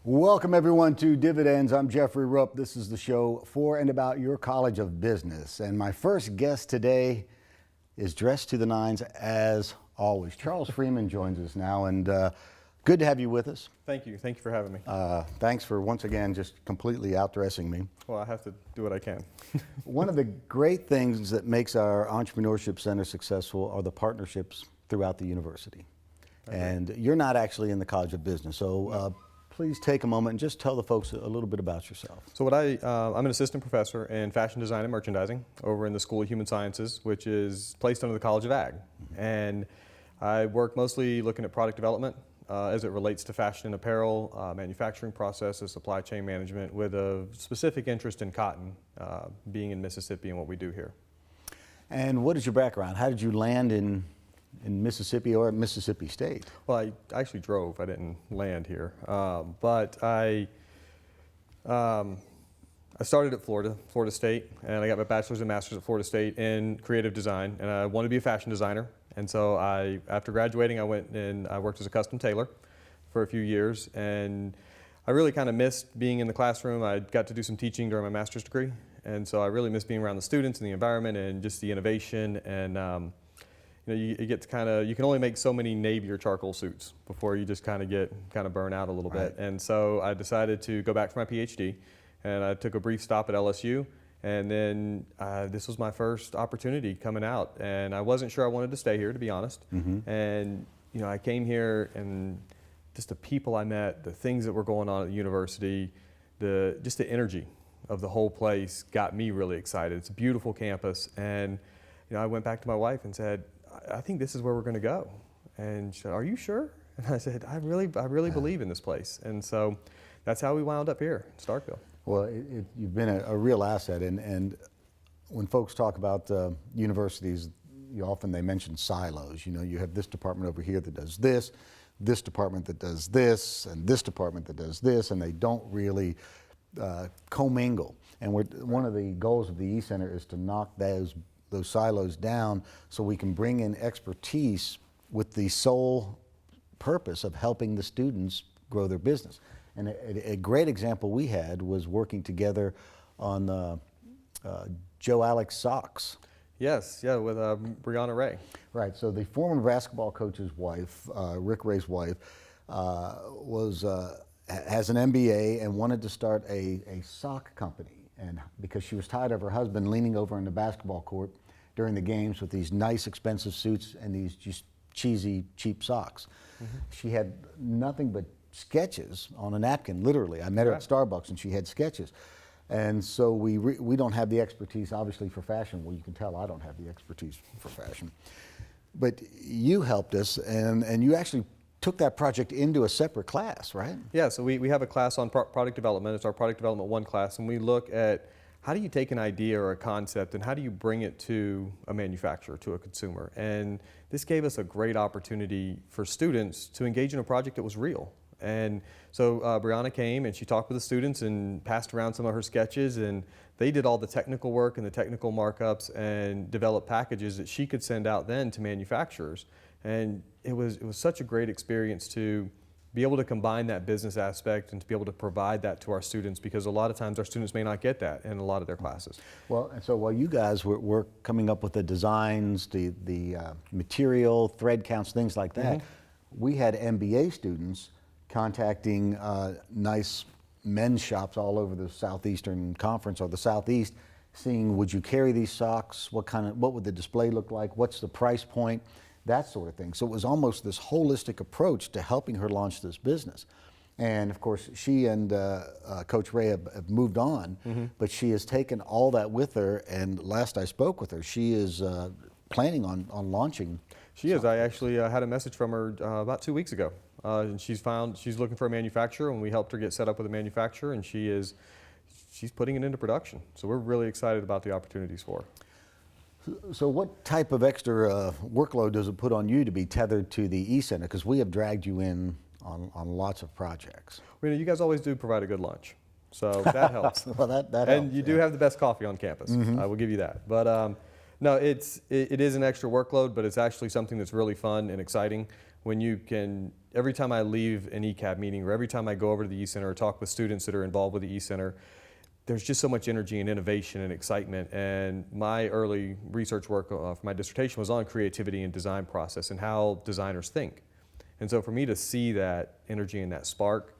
Welcome everyone to Dividends. I'm Jeffrey Rupp. This is the show for and about your College of Business. And my first guest today is dressed to the nines as always. Charles Freeman joins us now, and good to have you with us. Thank you. Thank you for having me. Thanks for once again just completely outdressing me. Well, I have to do what I can. One of the great things that makes our Entrepreneurship Center successful are the partnerships throughout the university. Okay. And you're not actually in the College of Business, so please take a moment and just tell the folks a little bit about yourself. So I'm an assistant professor in fashion design and merchandising over in the School of Human Sciences, which is placed under the College of Ag. Mm-hmm. And I work mostly looking at product development as it relates to fashion and apparel, manufacturing processes, supply chain management, with a specific interest in cotton, being in Mississippi and what we do here. And what is your background? How did you land in Mississippi or at Mississippi State? Well, I actually drove. I didn't land here. But I started at Florida State, and I got my bachelor's and master's at Florida State in creative design, and I wanted to be a fashion designer. And so after graduating, I went and I worked as a custom tailor for a few years, and I really kind of missed being in the classroom. I got to do some teaching during my master's degree, and so I really missed being around the students and the environment and just the innovation. And you get to you can only make so many navy or charcoal suits before you just kind of burn out a little bit. And so I decided to go back for my PhD, and I took a brief stop at LSU. And then this was my first opportunity coming out, and I wasn't sure I wanted to stay here, to be honest. Mm-hmm. And I came here, and just the people I met, the things that were going on at the university, just the energy of the whole place got me really excited. It's a beautiful campus, and I went back to my wife and said, I think this is where we're going to go. And she said, "Are you sure?" And I said, I really believe in this place. And so that's how we wound up here in Starkville. Well, you've been a real asset, and when folks talk about universities, they mention silos. You have this department over here that does this department that does this, and this department that does this, and they don't really commingle. And one of the goals of the E-Center is to knock those silos down so we can bring in expertise with the sole purpose of helping the students grow their business. And a great example we had was working together on Joe Alex socks. Yes, yeah, with Brianna Ray. Right, so the former basketball coach's wife, Rick Ray's wife, has an MBA and wanted to start a sock company. And because she was tired of her husband leaning over in the basketball court during the games with these nice expensive suits and these just cheesy, cheap socks. Mm-hmm. She had nothing but sketches on a napkin, literally. I met her at Starbucks and she had sketches. And so we don't have the expertise, obviously, for fashion. Well, you can tell I don't have the expertise for fashion. But you helped us, and you actually took that project into a separate class, right? Yeah, so we have a class on product development. It's our Product Development 1 class, and we look at how do you take an idea or a concept and how do you bring it to a manufacturer, to a consumer. And this gave us a great opportunity for students to engage in a project that was real. And so Brianna came and she talked with the students and passed around some of her sketches, and they did all the technical work and the technical markups and developed packages that she could send out then to manufacturers. And it was such a great experience to be able to combine that business aspect and to be able to provide that to our students, because a lot of times our students may not get that in a lot of their classes. Well, and so while you guys were coming up with the designs, the material, thread counts, things like that, mm-hmm. we had MBA students contacting nice men's shops all over the Southeastern Conference or the Southeast, seeing, would you carry these socks? What would the display look like? What's the price point? That sort of thing. So it was almost this holistic approach to helping her launch this business. And of course, she and Coach Ray have moved on, mm-hmm. but she has taken all that with her, and last I spoke with her, she is planning on launching. She is. I actually had a message from her about 2 weeks ago. And she's looking for a manufacturer, and we helped her get set up with a manufacturer, and she's putting it into production. So we're really excited about the opportunities for her. So what type of extra workload does it put on you to be tethered to the E-Center? Because we have dragged you in on lots of projects. Well, you guys always do provide a good lunch, so that helps. Well, that and helps, you do have the best coffee on campus. Mm-hmm. I will give you that. But No, it is an extra workload, but it's actually something that's really fun and exciting. When you can, every time I leave an ECAB meeting or every time I go over to the E-Center or talk with students that are involved with the E-Center, there's just so much energy and innovation and excitement. And my early research work for my dissertation was on creativity and design process and how designers think. And so for me to see that energy and that spark,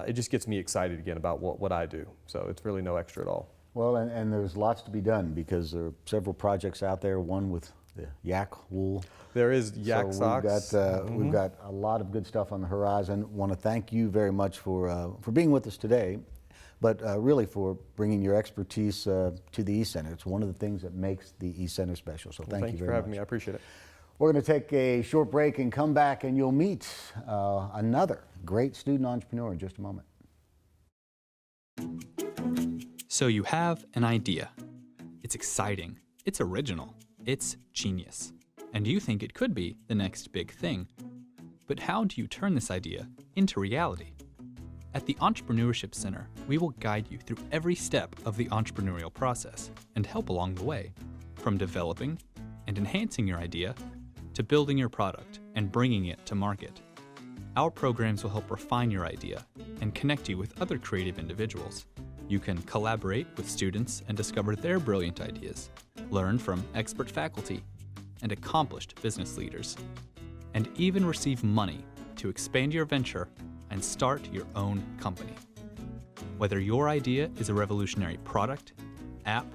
it just gets me excited again about what I do. So it's really no extra at all. Well, and there's lots to be done because there are several projects out there, one with the yak wool. There is yak socks. We've got a lot of good stuff on the horizon. Want to thank you very much for being with us today, but really for bringing your expertise to the E-Center. It's one of the things that makes the E-Center special, so thank you very much. Thank you for having me. I appreciate it. We're going to take a short break and come back, and you'll meet another great student entrepreneur in just a moment. So you have an idea. It's exciting, it's original, it's genius, and you think it could be the next big thing. But how do you turn this idea into reality? At the Entrepreneurship Center, we will guide you through every step of the entrepreneurial process and help along the way, from developing and enhancing your idea to building your product and bringing it to market. Our programs will help refine your idea and connect you with other creative individuals. You can collaborate with students and discover their brilliant ideas, learn from expert faculty and accomplished business leaders, and even receive money to expand your venture and start your own company. Whether your idea is a revolutionary product, app,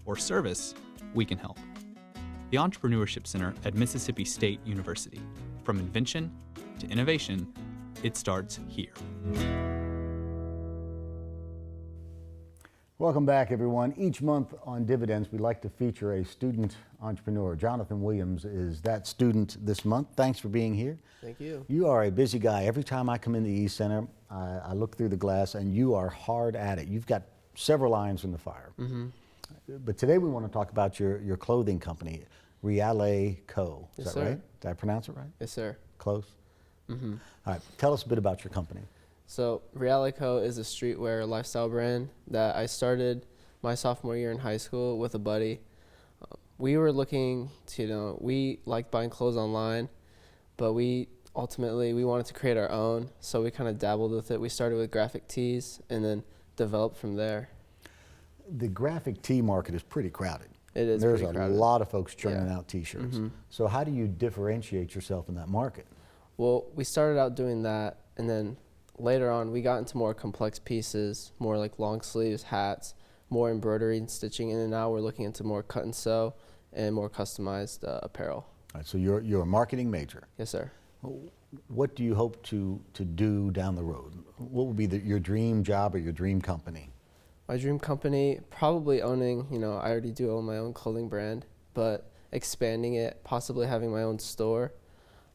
or service, we can help. The Entrepreneurship Center at Mississippi State University. From invention to innovation, it starts here. Welcome back, everyone. Each month on Dividends, we like to feature a student entrepreneur. Jonathan Williams is that student this month. Thanks for being here. Thank you. You are a busy guy. Every time I come in the E-Center, I look through the glass, and you are hard at it. You've got several irons in the fire. Mm-hmm. But today we want to talk about your clothing company, Reale Co. Is Yes, that sir. right? Did I pronounce it right? Yes, sir. Close? Mm-hmm. All right. Tell us a bit about your company. So Reale Co is a streetwear lifestyle brand that I started my sophomore year in high school with a buddy. We were looking to, we liked buying clothes online, but we wanted to create our own. So we kind of dabbled with it. We started with graphic tees and then developed from there. The graphic tee market is pretty crowded. It is There's pretty a crowded. lot of folks churning out T-shirts. Mhm. So how do you differentiate yourself in that market? Well, we started out doing that, and then later on we got into more complex pieces, more like long sleeves, hats, more embroidery and stitching, and then now we're looking into more cut and sew and more customized apparel. All right, so you're a marketing major. Yes, sir. What do you hope to do down the road? What would be your dream job or your dream company? My dream company, probably owning, I already do own my own clothing brand, but expanding it, possibly having my own store.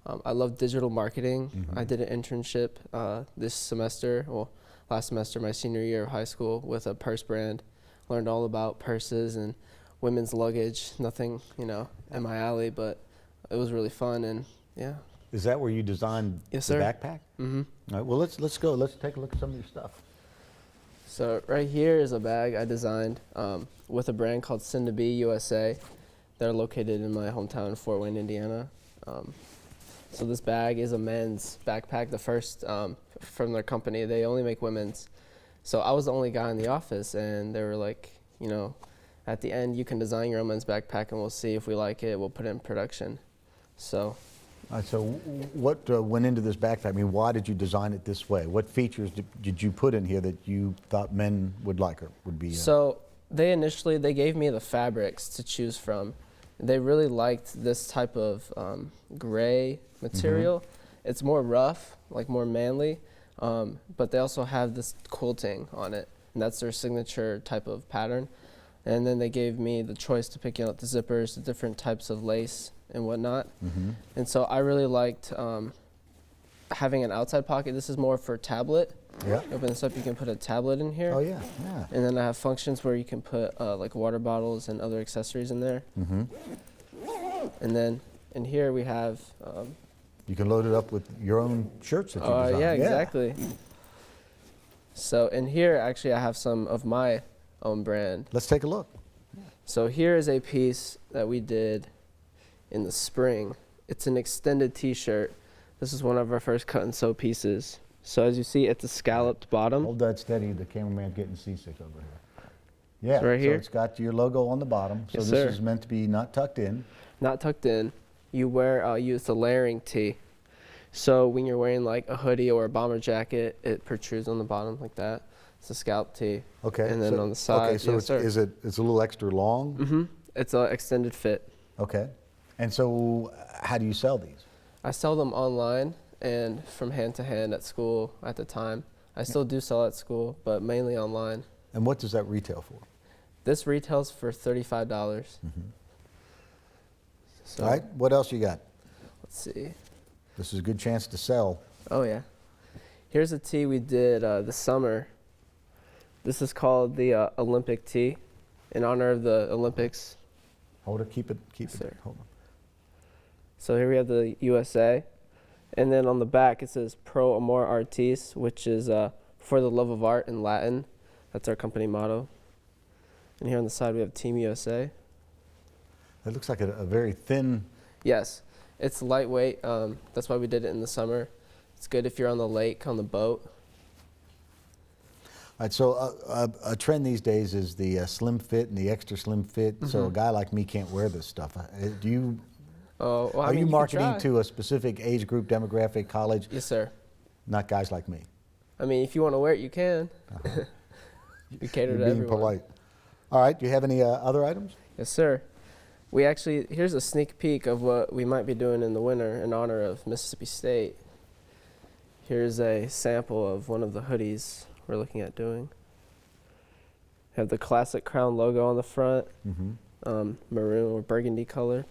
I love digital marketing. Mm-hmm. I did an internship last semester, my senior year of high school, with a purse brand. Learned all about purses and women's luggage. Nothing, in my alley, but it was really fun, and yeah. Is that where you designed Yes, the sir. backpack? Mm-hmm. All right, well, let's go. Let's take a look at some of your stuff. So right here is a bag I designed with a brand called Sin to Be USA. They're located in my hometown in Fort Wayne, Indiana. So this bag is a men's backpack, the first from their company. They only make women's. So I was the only guy in the office, and they were like, at the end you can design your own men's backpack, and we'll see if we like it. We'll put it in production. So. All right, so what went into this backpack? I mean, why did you design it this way? What features did you put in here that you thought men would like or would be? So they gave me the fabrics to choose from. They really liked this type of gray material. Mm-hmm. It's more rough, like more manly, but they also have this quilting on it, and that's their signature type of pattern. And then they gave me the choice to pick out the zippers, the different types of lace and whatnot. Mm-hmm. And so I really liked having an outside pocket. This is more for tablet. Yeah. Open this up, you can put a tablet in here. Oh yeah, yeah. And then I have functions where you can put like water bottles and other accessories in there. Mm-hmm. And then in here we have. You can load it up with your own shirts that you designed. Yeah, exactly. So in here, actually, I have some of my own brand. Let's take a look. So here is a piece that we did in the spring. It's an extended t-shirt. This is one of our first cut and sew pieces. So as you see, it's a scalloped bottom. Hold that steady. The cameraman's getting seasick over here. Yeah, It's right here. So it's got your logo on the bottom. So Yes, this sir. is meant to be not tucked in. Not tucked in. You wear, use the layering tee. So when you're wearing like a hoodie or a bomber jacket, it protrudes on the bottom like that. It's a scallop tee. Okay. And then so, on the side, Okay, so yes, sir. it's a little extra long? Mm-hmm. It's an extended fit. Okay. And so how do you sell these? I sell them online and from hand to hand at school at the time. I still do sell at school, but mainly online. And what does that retail for? This retails for $35. Mm-hmm. So All right, what else you got? let's see. This is a good chance to sell. Oh yeah. Here's a tee we did this summer. This is called the Olympic tee in honor of the Olympics. Hold it, keep it, Sir. hold on. So here we have the USA. And then on the back it says Pro Amor Artis, which is for the love of art in Latin. That's our company motto. And here on the side we have Team USA. It looks like a very thin, Yes, it's lightweight. That's why we did it in the summer. It's good if you're on the lake, on the boat. all right, so a trend these days is the slim fit and the extra slim fit. So a guy like me can't wear this stuff. Do you, Oh, well, I are mean, you can marketing try. to a specific age group, demographic, college? Yes, sir. Not guys like me. I mean, if you want to wear it, you can. We cater You're to being everyone. polite. All right, do you have any other items? Yes, sir. We actually, here's a sneak peek of what we might be doing in the winter in honor of Mississippi State. Here's a sample of one of the hoodies we're looking at doing. Have the classic crown logo on the front, Mm-hmm. maroon or burgundy color.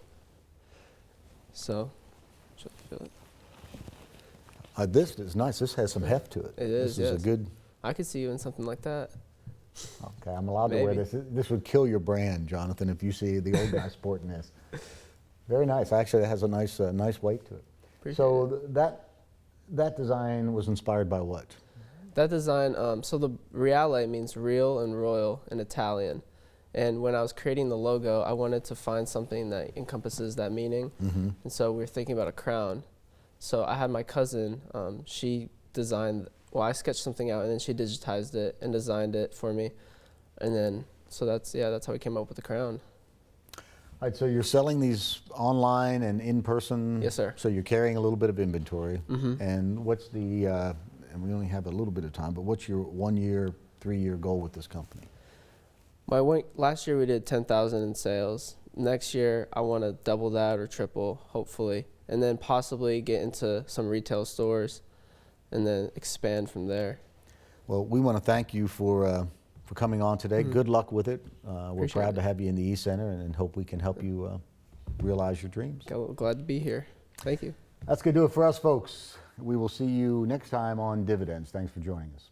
So, should feel it. This is nice. This has some heft to it. It is, This is yes. a good. I could see you in something like that. Okay, I'm allowed to wear Maybe. this. This would kill your brand, Jonathan, if you see the old guy sporting this. Very nice. Actually, it has a nice, nice weight to it. Appreciate So that design was inspired by what? That design, so the Reale means real and royal in Italian. And when I was creating the logo, I wanted to find something that encompasses that meaning. Mm-hmm. And so we were thinking about a crown. So I had my cousin, she designed, well, I sketched something out and then she digitized it and designed it for me. And then, so that's how we came up with the crown. All right, so you're selling these online and in person? Yes, sir. So you're carrying a little bit of inventory. Mm-hmm. And what's the, and we only have a little bit of time, but what's your 1 year, 3 year goal with this company? Last year we did 10,000 in sales. Next year I want to double that or triple, hopefully, and then possibly get into some retail stores, and then expand from there. Well, we want to thank you for coming on today. Good luck with it. We're Appreciate proud it. to have you in the East Center and hope we can help you realize your dreams. Glad to be here. Thank you. That's going to do it for us, folks. We will see you next time on Dividends. Thanks for joining us.